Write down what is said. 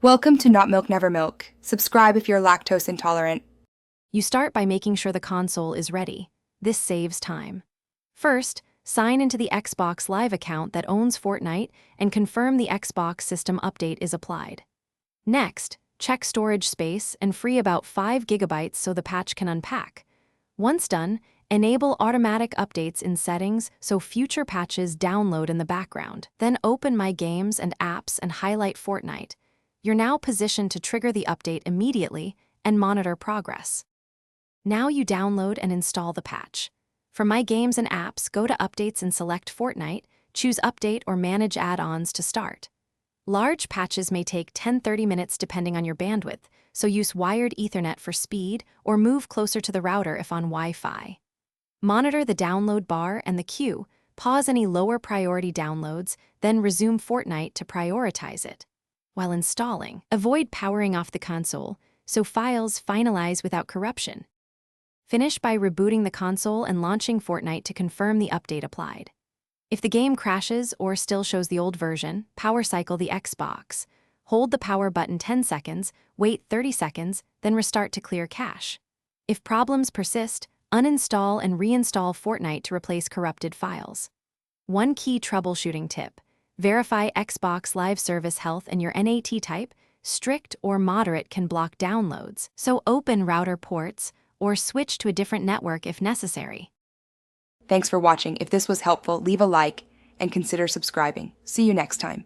Welcome to Not Milk Never Milk. Subscribe if you're lactose intolerant. You start by making sure the console is ready. This saves time. First, sign into the Xbox Live account that owns Fortnite and confirm the Xbox system update is applied. Next, check storage space and free about 5 GB so the patch can unpack. Once done, enable automatic updates in settings so future patches download in the background. Then open My Games and Apps and highlight Fortnite. You're now positioned to trigger the update immediately and monitor progress. Now you download and install the patch. For My Games and Apps, go to Updates and select Fortnite, choose Update or Manage Add-ons to start. Large patches may take 10-30 minutes depending on your bandwidth, so use wired Ethernet for speed or move closer to the router if on Wi-Fi. Monitor the download bar and the queue, pause any lower priority downloads, then resume Fortnite to prioritize it. While installing, avoid powering off the console, so files finalize without corruption. Finish by rebooting the console and launching Fortnite to confirm the update applied. If the game crashes or still shows the old version, power cycle the Xbox. Hold the power button 10 seconds, wait 30 seconds, then restart to clear cache. If problems persist, uninstall and reinstall Fortnite to replace corrupted files. One key troubleshooting tip: verify Xbox Live Service health and your NAT type. Strict or moderate can block downloads, so open router ports or switch to a different network if necessary. Thanks for watching. If this was helpful, leave a like and consider subscribing. See you next time.